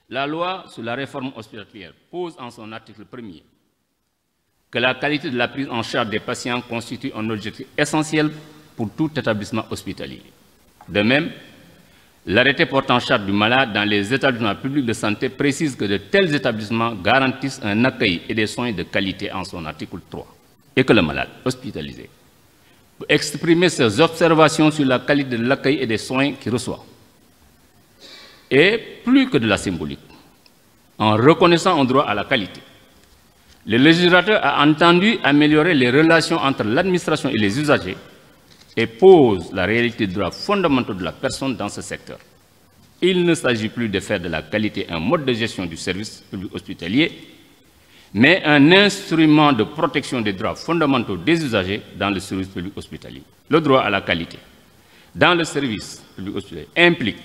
La loi sur la réforme hospitalière pose en son article 1er que la qualité de la prise en charge des patients constitue un objectif essentiel pour tout établissement hospitalier. De même, l'arrêté portant charge du malade dans les établissements publics de santé précise que de tels établissements garantissent un accueil et des soins de qualité en son article 3 et que le malade hospitalisé peut exprimer ses observations sur la qualité de l'accueil et des soins qu'il reçoit. Et plus que de la symbolique, en reconnaissant un droit à la qualité, le législateur a entendu améliorer les relations entre l'administration et les usagers et pose la réalité des droits fondamentaux de la personne dans ce secteur. Il ne s'agit plus de faire de la qualité un mode de gestion du service public hospitalier, mais un instrument de protection des droits fondamentaux des usagers dans le service public hospitalier. Le droit à la qualité dans le service public hospitalier implique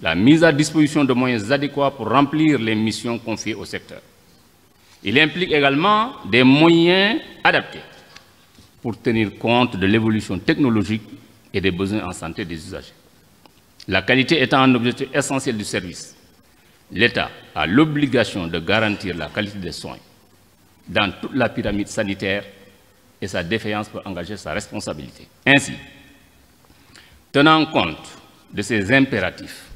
la mise à disposition de moyens adéquats pour remplir les missions confiées au secteur. Il implique également des moyens adaptés pour tenir compte de l'évolution technologique et des besoins en santé des usagers. La qualité étant un objectif essentiel du service, l'État a l'obligation de garantir la qualité des soins dans toute la pyramide sanitaire et sa défaillance peut engager sa responsabilité. Ainsi, tenant compte de ces impératifs,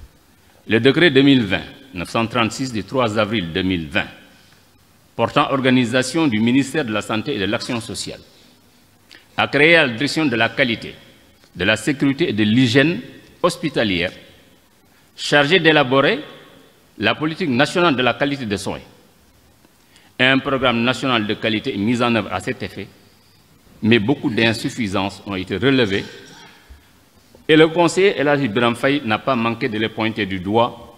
le décret 2020-936 du 3 avril 2020 portant organisation du ministère de la Santé et de l'Action sociale a créé à la direction de la qualité, de la sécurité et de l'hygiène hospitalière, chargée d'élaborer la politique nationale de la qualité des soins. Un programme national de qualité est mis en œuvre à cet effet, mais beaucoup d'insuffisances ont été relevées et le conseiller El Hadji Birame Faye n'a pas manqué de les pointer du doigt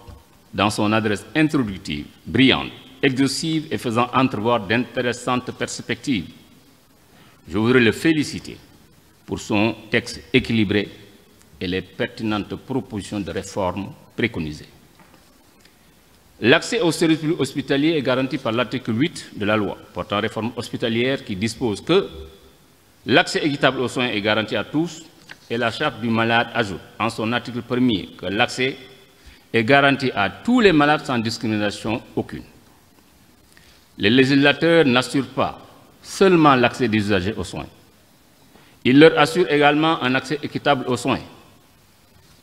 dans son adresse introductive, brillante, exhaustive et faisant entrevoir d'intéressantes perspectives. Je voudrais le féliciter pour son texte équilibré et les pertinentes propositions de réforme préconisées. L'accès au service public hospitalier est garanti par l'article 8 de la loi portant réforme hospitalière qui dispose que l'accès équitable aux soins est garanti à tous et la charte du malade ajoute en son article 1er que l'accès est garanti à tous les malades sans discrimination aucune. Les législateurs n'assurent pas seulement l'accès des usagers aux soins. Ils leur assurent également un accès équitable aux soins.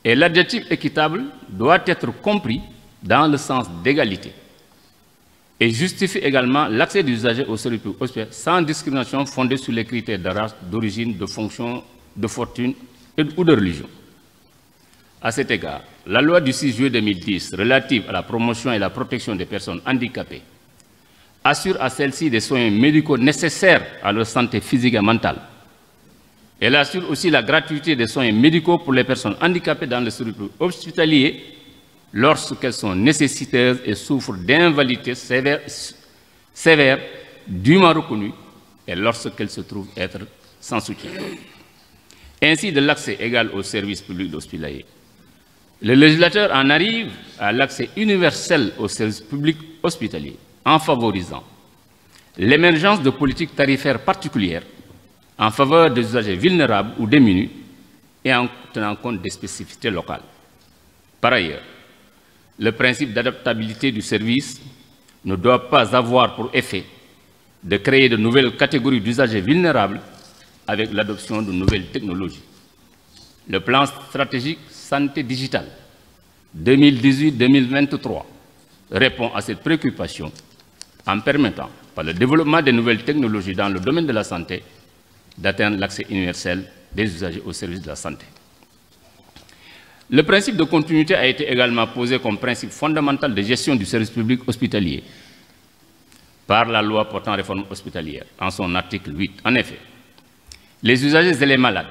Et l'adjectif équitable doit être compris dans le sens d'égalité et justifie également l'accès des usagers aux services publics hospitaliers sans discrimination fondée sur les critères de race, d'origine, de fonction, de fortune ou de religion. À cet égard, la loi du 6 juillet 2010 relative à la promotion et la protection des personnes handicapées assure à celles-ci des soins médicaux nécessaires à leur santé physique et mentale. Elle assure aussi la gratuité des soins médicaux pour les personnes handicapées dans le service hospitalier lorsqu'elles sont nécessiteuses et souffrent d'invalidité sévère dûment reconnue et lorsqu'elles se trouvent être sans soutien. Ainsi, de l'accès égal au service public hospitalier. Le législateur en arrive à l'accès universel au service public hospitalier en favorisant l'émergence de politiques tarifaires particulières en faveur des usagers vulnérables ou démunis et en tenant compte des spécificités locales. Par ailleurs, le principe d'adaptabilité du service ne doit pas avoir pour effet de créer de nouvelles catégories d'usagers vulnérables avec l'adoption de nouvelles technologies. Le plan stratégique santé digitale 2018-2023 répond à cette préoccupation en permettant, par le développement des nouvelles technologies dans le domaine de la santé, d'atteindre l'accès universel des usagers au service de la santé. Le principe de continuité a été également posé comme principe fondamental de gestion du service public hospitalier par la loi portant réforme hospitalière, en son article 8. En effet, les usagers et les malades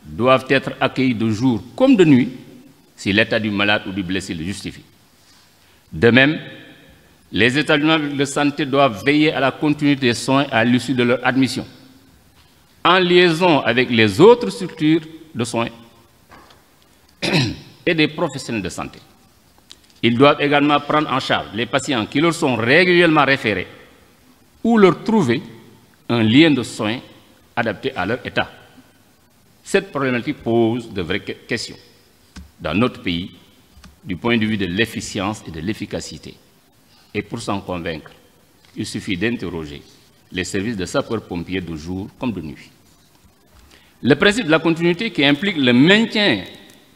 doivent être accueillis de jour comme de nuit si l'état du malade ou du blessé le justifie. De même, les établissements de santé doivent veiller à la continuité des soins à l'issue de leur admission, en liaison avec les autres structures de soins et des professionnels de santé. Ils doivent également prendre en charge les patients qui leur sont régulièrement référés ou leur trouver un lien de soins adapté à leur état. Cette problématique pose de vraies questions dans notre pays du point de vue de l'efficience et de l'efficacité Et pour s'en convaincre, il suffit d'interroger les services de sapeurs-pompiers de jour comme de nuit. Le principe de la continuité qui implique le maintien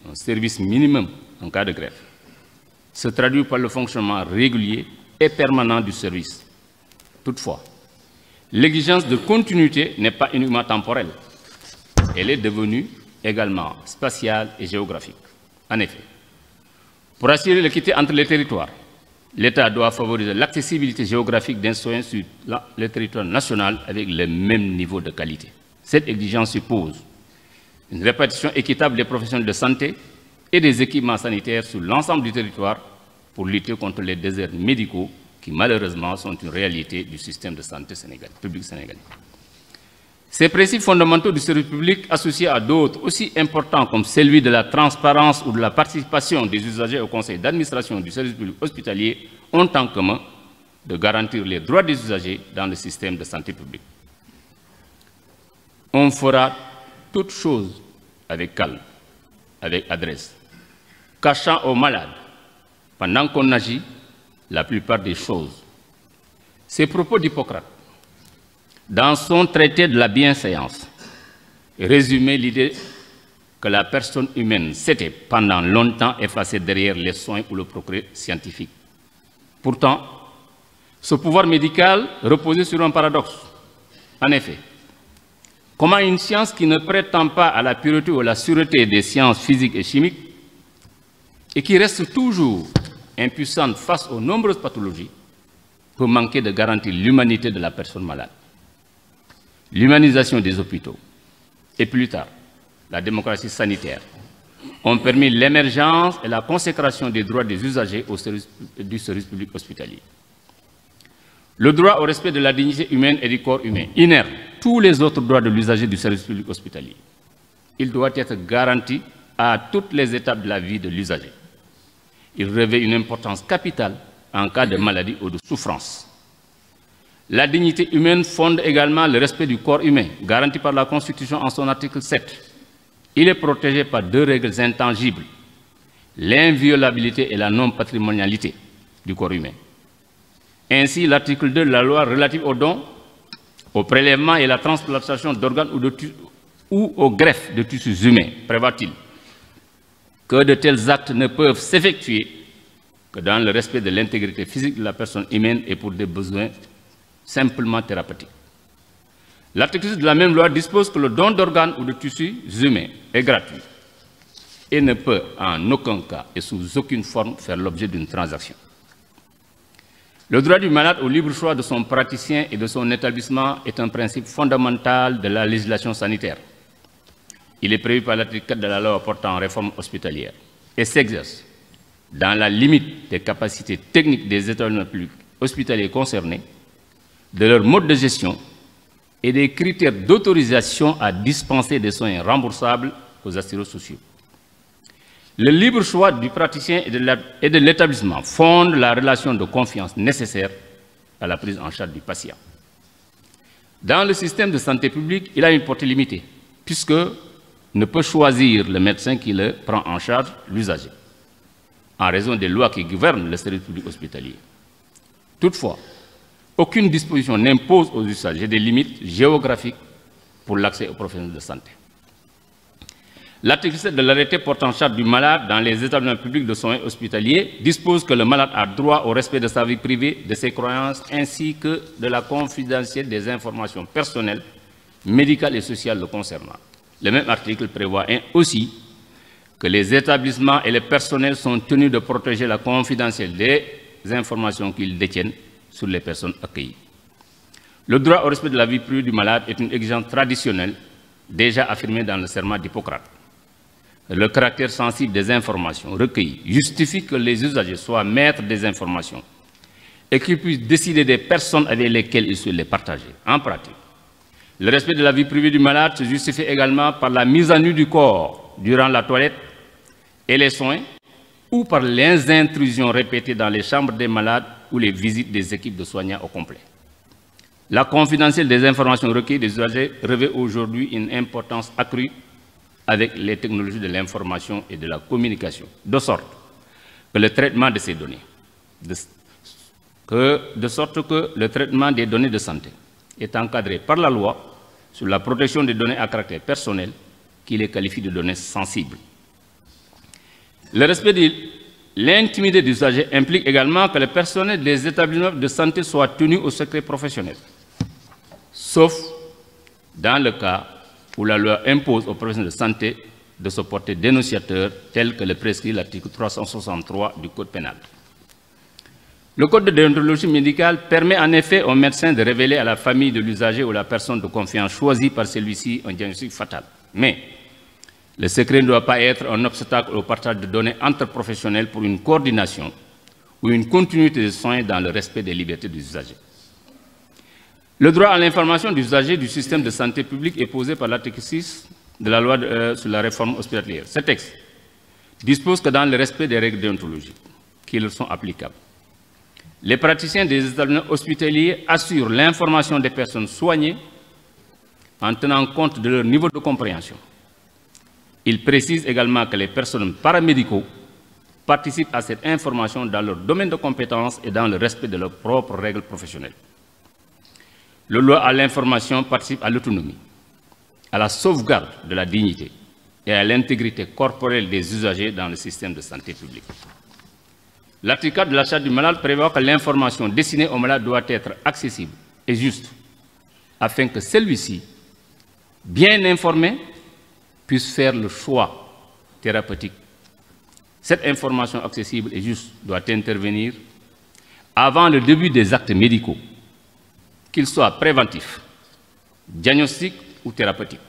d'un service minimum en cas de grève se traduit par le fonctionnement régulier et permanent du service. Toutefois, l'exigence de continuité n'est pas uniquement temporelle. Elle est devenue également spatiale et géographique. En effet, pour assurer l'équité entre les territoires, l'État doit favoriser l'accessibilité géographique d'un soin sur le territoire national avec le même niveau de qualité. Cette exigence suppose une répartition équitable des professionnels de santé et des équipements sanitaires sur l'ensemble du territoire pour lutter contre les déserts médicaux qui malheureusement sont une réalité du système de santé public sénégalais. Ces principes fondamentaux du service public, associés à d'autres aussi importants comme celui de la transparence ou de la participation des usagers au conseil d'administration du service public hospitalier, ont en commun de garantir les droits des usagers dans le système de santé publique. On fera toutes choses avec calme, avec adresse, cachant aux malades, pendant qu'on agit, la plupart des choses. Ces propos d'Hippocrate, dans son traité de la bienséance, résumaient l'idée que la personne humaine s'était pendant longtemps effacée derrière les soins ou le progrès scientifique. Pourtant, ce pouvoir médical reposait sur un paradoxe. En effet, comment une science qui ne prétend pas à la pureté ou à la sûreté des sciences physiques et chimiques et qui reste toujours impuissante face aux nombreuses pathologies peut manquer de garantir l'humanité de la personne malade? L'humanisation des hôpitaux et plus tard la démocratie sanitaire ont permis l'émergence et la consécration des droits des usagers du service public hospitalier. Le droit au respect de la dignité humaine et du corps humain innerve tous les autres droits de l'usager du service public hospitalier. Il doit être garanti à toutes les étapes de la vie de l'usager. Il revêt une importance capitale en cas de maladie ou de souffrance. La dignité humaine fonde également le respect du corps humain, garanti par la Constitution en son article 7. Il est protégé par deux règles intangibles, l'inviolabilité et la non-patrimonialité du corps humain. Ainsi, l'article 2 de la loi relative aux dons, au prélèvement et la transplantation d'organes ou aux greffes de tissus humains prévoit-il que de tels actes ne peuvent s'effectuer que dans le respect de l'intégrité physique de la personne humaine et pour des besoins simplement thérapeutiques. L'article 6 de la même loi dispose que le don d'organes ou de tissus humains est gratuit et ne peut en aucun cas et sous aucune forme faire l'objet d'une transaction. Le droit du malade au libre choix de son praticien et de son établissement est un principe fondamental de la législation sanitaire. Il est prévu par l'article 4 de la loi portant réforme hospitalière et s'exerce dans la limite des capacités techniques des établissements publics hospitaliers concernés, de leur mode de gestion et des critères d'autorisation à dispenser des soins remboursables aux assureurs sociaux. Le libre choix du praticien et de l'établissement fonde la relation de confiance nécessaire à la prise en charge du patient. Dans le système de santé publique, il a une portée limitée, puisque ne peut choisir le médecin qui le prend en charge, l'usager, en raison des lois qui gouvernent le service public hospitalier. Toutefois, aucune disposition n'impose aux usagers des limites géographiques pour l'accès aux professionnels de santé. L'article 7 de l'arrêté portant charge du malade dans les établissements publics de soins hospitaliers dispose que le malade a droit au respect de sa vie privée, de ses croyances, ainsi que de la confidentialité des informations personnelles, médicales et sociales le concernant. Le même article prévoit aussi que les établissements et les personnels sont tenus de protéger la confidentialité des informations qu'ils détiennent sur les personnes accueillies. Le droit au respect de la vie privée du malade est une exigence traditionnelle déjà affirmée dans le serment d'Hippocrate. Le caractère sensible des informations recueillies justifie que les usagers soient maîtres des informations et qu'ils puissent décider des personnes avec lesquelles ils souhaitent les partager. En pratique, le respect de la vie privée du malade se justifie également par la mise à nu du corps durant la toilette et les soins ou par les intrusions répétées dans les chambres des malades ou les visites des équipes de soignants au complet. La confidentialité des informations recueillies des usagers revêt aujourd'hui une importance accrue avec les technologies de l'information et de la communication, de sorte que le traitement de ces données, de sorte que le traitement des données de santé est encadré par la loi sur la protection des données à caractère personnel qui les qualifie de données sensibles. Le respect de l'intimité des usagers implique également que le personnel des établissements de santé soit tenu au secret professionnel, sauf dans le cas où la loi impose aux professionnels de santé de se porter dénonciateur tel que le prescrit l'article 363 du Code pénal. Le Code de déontologie médicale permet en effet aux médecins de révéler à la famille de l'usager ou la personne de confiance choisie par celui-ci un diagnostic fatal. Mais le secret ne doit pas être un obstacle au partage de données entre professionnels pour une coordination ou une continuité de soins dans le respect des libertés des usagers. Le droit à l'information des usagers du système de santé publique est posé par l'article 6 de la loi sur la réforme hospitalière. Ce texte dispose que dans le respect des règles déontologiques qui leur sont applicables, les praticiens des établissements hospitaliers assurent l'information des personnes soignées en tenant compte de leur niveau de compréhension. Il précise également que les personnels paramédicaux participent à cette information dans leur domaine de compétences et dans le respect de leurs propres règles professionnelles. Le droit à l'information participe à l'autonomie, à la sauvegarde de la dignité et à l'intégrité corporelle des usagers dans le système de santé publique. L'article 4 de la Charte du malade prévoit que l'information destinée au malade doit être accessible et juste, afin que celui-ci, bien informé, puisse faire le choix thérapeutique. Cette information accessible et juste doit intervenir avant le début des actes médicaux, qu'ils soient préventifs, diagnostiques ou thérapeutiques.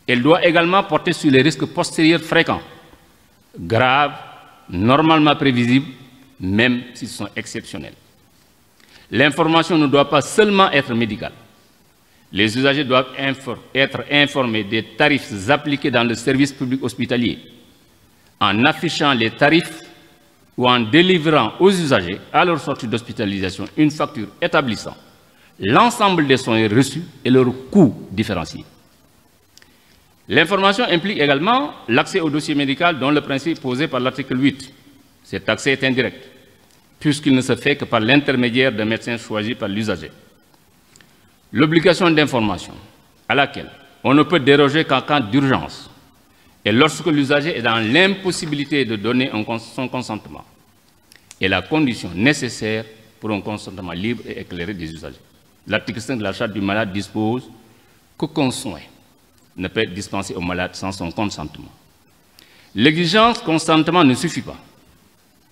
Elle doit également porter sur les risques postérieurs fréquents, graves, normalement prévisibles, même s'ils sont exceptionnels. L'information ne doit pas seulement être médicale. Les usagers doivent être informés des tarifs appliqués dans le service public hospitalier, en affichant les tarifs ou en délivrant aux usagers, à leur sortie d'hospitalisation, une facture établissant l'ensemble des soins reçus et leurs coûts différenciés. L'information implique également l'accès au dossier médical dont le principe posé par l'article 8. Cet accès est indirect, puisqu'il ne se fait que par l'intermédiaire d'un médecin choisi par l'usager. L'obligation d'information à laquelle on ne peut déroger qu'en cas d'urgence et lorsque l'usager est dans l'impossibilité de donner son consentement est la condition nécessaire pour un consentement libre et éclairé des usagers. L'article 5 de la Charte du malade dispose qu'aucun soin ne peut être dispensé au malade sans son consentement. L'exigence consentement ne suffit pas.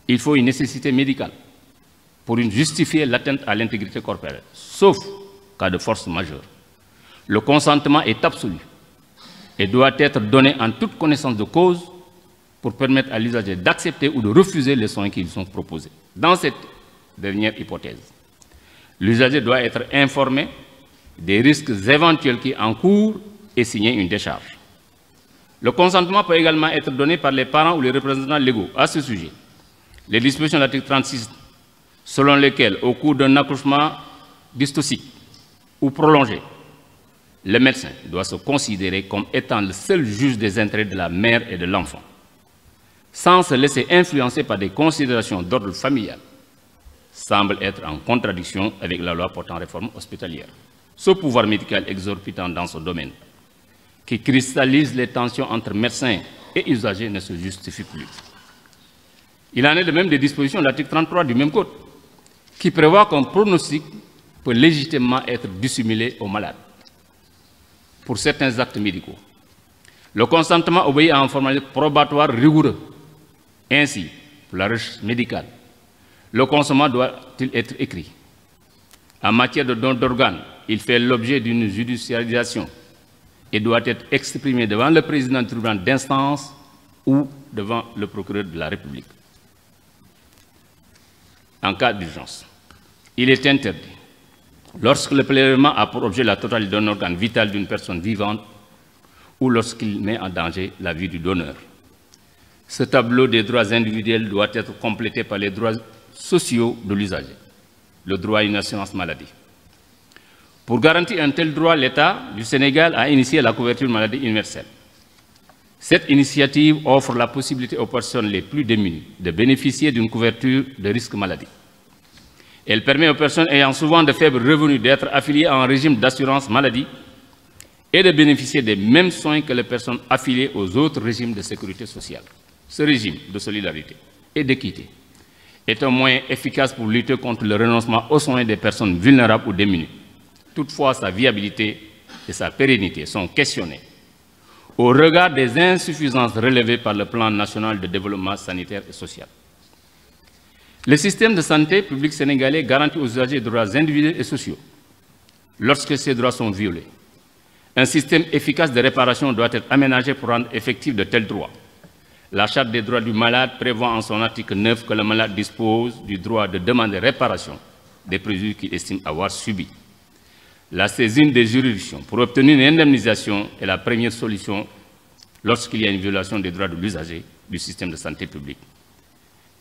Il faut une nécessité médicale pour justifier l'atteinte à l'intégrité corporelle, sauf cas de force majeure. Le consentement est absolu et doit être donné en toute connaissance de cause pour permettre à l'usager d'accepter ou de refuser les soins qui lui sont proposés. Dans cette dernière hypothèse, l'usager doit être informé des risques éventuels qui encourent et signer une décharge. Le consentement peut également être donné par les parents ou les représentants légaux. À ce sujet, les dispositions de l'article 36, selon lesquelles, au cours d'un accouchement dystocique ou prolongé, le médecin doit se considérer comme étant le seul juge des intérêts de la mère et de l'enfant, sans se laisser influencer par des considérations d'ordre familial, semble être en contradiction avec la loi portant réforme hospitalière. Ce pouvoir médical exorbitant dans ce domaine, qui cristallise les tensions entre médecins et usagers, ne se justifie plus. Il en est de même des dispositions de l'article 33 du même code, qui prévoit qu'un pronostic peut légitimement être dissimulé aux malades pour certains actes médicaux. Le consentement obéit à un formulaire probatoire rigoureux. Ainsi, pour la recherche médicale, le consentement doit-il être écrit. En matière de don d'organes, il fait l'objet d'une judiciarisation et doit être exprimé devant le président du tribunal d'instance ou devant le procureur de la République. En cas d'urgence, il est interdit, lorsque le prélèvement a pour objet la totalité d'un organe vital d'une personne vivante ou lorsqu'il met en danger la vie du donneur. Ce tableau des droits individuels doit être complété par les droits sociaux de l'usager, le droit à une assurance maladie. Pour garantir un tel droit, l'État du Sénégal a initié la couverture maladie universelle. Cette initiative offre la possibilité aux personnes les plus démunies de bénéficier d'une couverture de risque maladie. Elle permet aux personnes ayant souvent de faibles revenus d'être affiliées à un régime d'assurance maladie et de bénéficier des mêmes soins que les personnes affiliées aux autres régimes de sécurité sociale. Ce régime de solidarité et d'équité est un moyen efficace pour lutter contre le renoncement aux soins des personnes vulnérables ou démunies. Toutefois, sa viabilité et sa pérennité sont questionnées au regard des insuffisances relevées par le Plan national de développement sanitaire et social. Le système de santé publique sénégalais garantit aux usagers des droits individuels et sociaux lorsque ces droits sont violés. Un système efficace de réparation doit être aménagé pour rendre effectifs de tels droits. La Charte des droits du malade prévoit en son article 9 que le malade dispose du droit de demander réparation des préjudices qu'il estime avoir subis. La saisine des juridictions pour obtenir une indemnisation est la première solution lorsqu'il y a une violation des droits de l'usager du système de santé publique.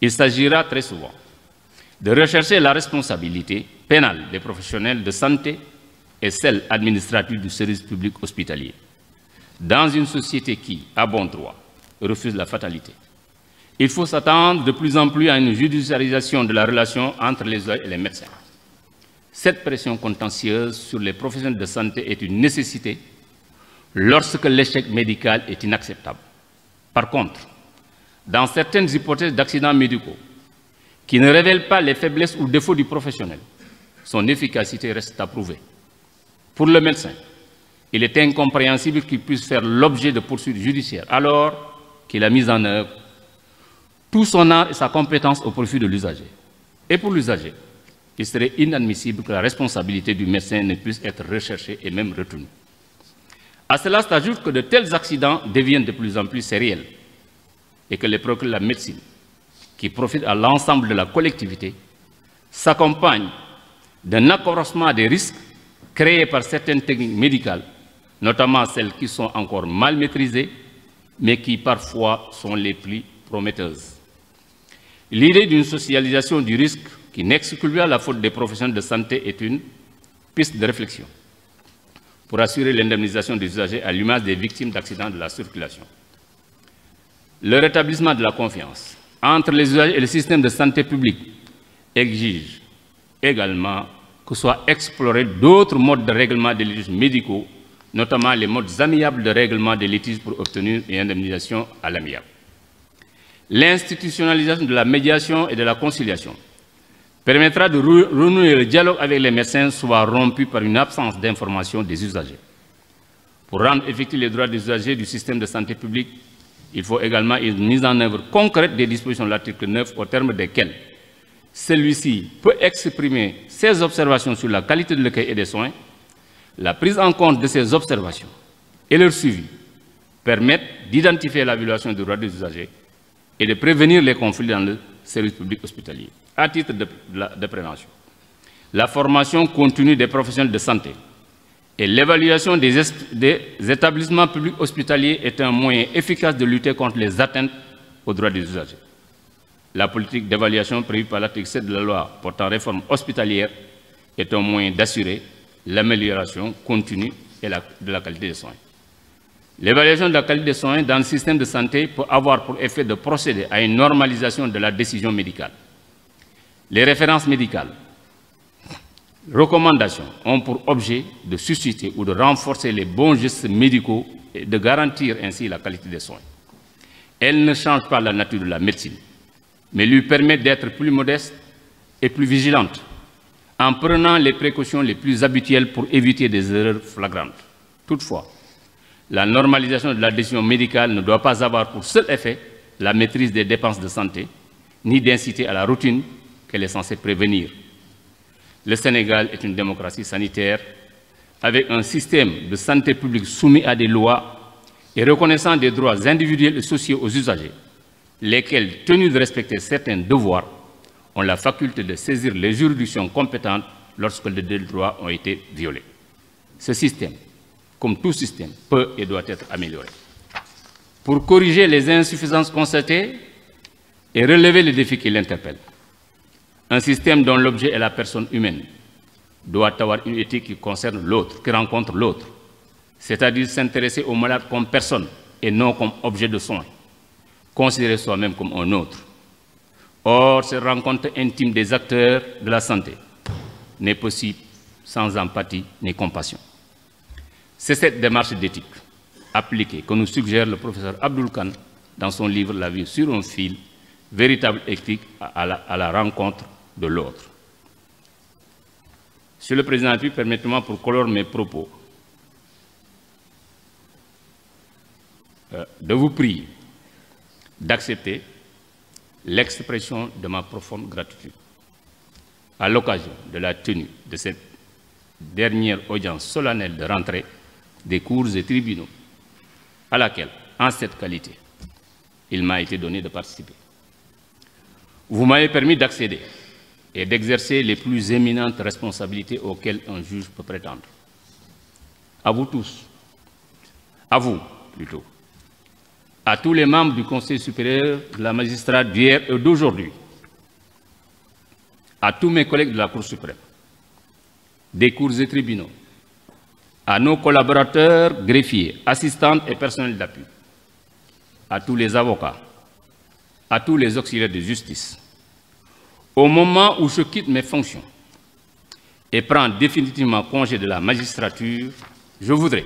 Il s'agira très souvent de rechercher la responsabilité pénale des professionnels de santé et celle administrative du service public hospitalier. Dans une société qui, à bon droit, refuse la fatalité, il faut s'attendre de plus en plus à une judiciarisation de la relation entre les usagers et les médecins. Cette pression contentieuse sur les professionnels de santé est une nécessité lorsque l'échec médical est inacceptable. Par contre, dans certaines hypothèses d'accidents médicaux qui ne révèlent pas les faiblesses ou défauts du professionnel, son efficacité reste à prouver. Pour le médecin, il est incompréhensible qu'il puisse faire l'objet de poursuites judiciaires alors qu'il a mis en œuvre tout son art et sa compétence au profit de l'usager. Et pour l'usager, il serait inadmissible que la responsabilité du médecin ne puisse être recherchée et même retenue. À cela s'ajoute que de tels accidents deviennent de plus en plus sériels et que les progrès de la médecine, qui profitent à l'ensemble de la collectivité, s'accompagnent d'un accroissement des risques créés par certaines techniques médicales, notamment celles qui sont encore mal maîtrisées, mais qui parfois sont les plus prometteuses. L'idée d'une socialisation du risque qui n'exclut pas la faute des professionnels de santé est une piste de réflexion pour assurer l'indemnisation des usagers à l'image des victimes d'accidents de la circulation. Le rétablissement de la confiance entre les usagers et le système de santé publique exige également que soient explorés d'autres modes de règlement des litiges médicaux, notamment les modes amiables de règlement des litiges pour obtenir une indemnisation à l'amiable. L'institutionnalisation de la médiation et de la conciliation permettra de renouer le dialogue avec les médecins, soit rompu par une absence d'information des usagers. Pour rendre effectifs les droits des usagers du système de santé publique, il faut également une mise en œuvre concrète des dispositions de l'article 9 au terme desquelles celui-ci peut exprimer ses observations sur la qualité de l'accueil et des soins. La prise en compte de ces observations et leur suivi permettent d'identifier la violation des droits des usagers et de prévenir les conflits dans le service public hospitalier. À titre de prévention, la formation continue des professionnels de santé et l'évaluation des établissements publics hospitaliers est un moyen efficace de lutter contre les atteintes aux droits des usagers. La politique d'évaluation prévue par l'article 7 de la loi portant réforme hospitalière est un moyen d'assurer l'amélioration continue de la qualité des soins. L'évaluation de la qualité des soins dans le système de santé peut avoir pour effet de procéder à une normalisation de la décision médicale. Les références médicales, recommandations ont pour objet de susciter ou de renforcer les bons gestes médicaux et de garantir ainsi la qualité des soins. Elles ne changent pas la nature de la médecine, mais lui permettent d'être plus modeste et plus vigilante, en prenant les précautions les plus habituelles pour éviter des erreurs flagrantes. Toutefois, la normalisation de la décision médicale ne doit pas avoir pour seul effet la maîtrise des dépenses de santé, ni d'inciter à la routine qu'elle est censée prévenir. Le Sénégal est une démocratie sanitaire avec un système de santé publique soumis à des lois et reconnaissant des droits individuels et sociaux aux usagers, lesquels, tenus de respecter certains devoirs, ont la faculté de saisir les juridictions compétentes lorsque les droits ont été violés. Ce système, comme tout système, peut et doit être amélioré. Pour corriger les insuffisances constatées et relever les défis qui l'interpellent, un système dont l'objet est la personne humaine doit avoir une éthique qui concerne l'autre, qui rencontre l'autre, c'est-à-dire s'intéresser au malade comme personne et non comme objet de soin, considérer soi-même comme un autre. Or, cette rencontre intime des acteurs de la santé n'est possible sans empathie ni compassion. C'est cette démarche d'éthique appliquée que nous suggère le professeur Abdul Khan dans son livre « La vie sur un fil », véritable éthique à la rencontre de l'autre. Monsieur le Président, permettez-moi pour clore mes propos de vous prier d'accepter l'expression de ma profonde gratitude à l'occasion de la tenue de cette dernière audience solennelle de rentrée des cours et tribunaux à laquelle, en cette qualité, il m'a été donné de participer. Vous m'avez permis d'accéder et d'exercer les plus éminentes responsabilités auxquelles un juge peut prétendre. À vous tous, à vous plutôt, à tous les membres du Conseil supérieur de la magistrature d'hier et d'aujourd'hui, à tous mes collègues de la Cour suprême, des cours et tribunaux, à nos collaborateurs, greffiers, assistantes et personnels d'appui, à tous les avocats, à tous les auxiliaires de justice. Au moment où je quitte mes fonctions et prends définitivement congé de la magistrature, je voudrais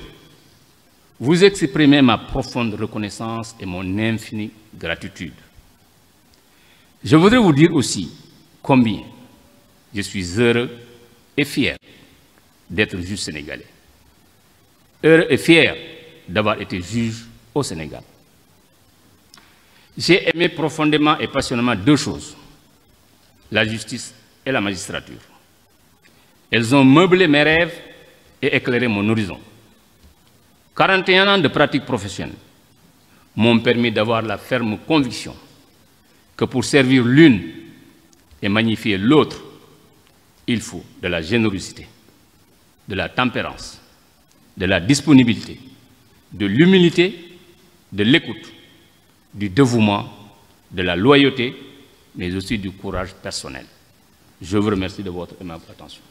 vous exprimer ma profonde reconnaissance et mon infinie gratitude. Je voudrais vous dire aussi combien je suis heureux et fier d'être juge sénégalais. Heureux et fier d'avoir été juge au Sénégal. J'ai aimé profondément et passionnément deux choses, la justice et la magistrature. Elles ont meublé mes rêves et éclairé mon horizon. 41 ans de pratique professionnelle m'ont permis d'avoir la ferme conviction que pour servir l'une et magnifier l'autre, il faut de la générosité, de la tempérance, de la disponibilité, de l'humilité, de l'écoute, du dévouement, de la loyauté, mais aussi du courage personnel. Je vous remercie de votre aimable attention.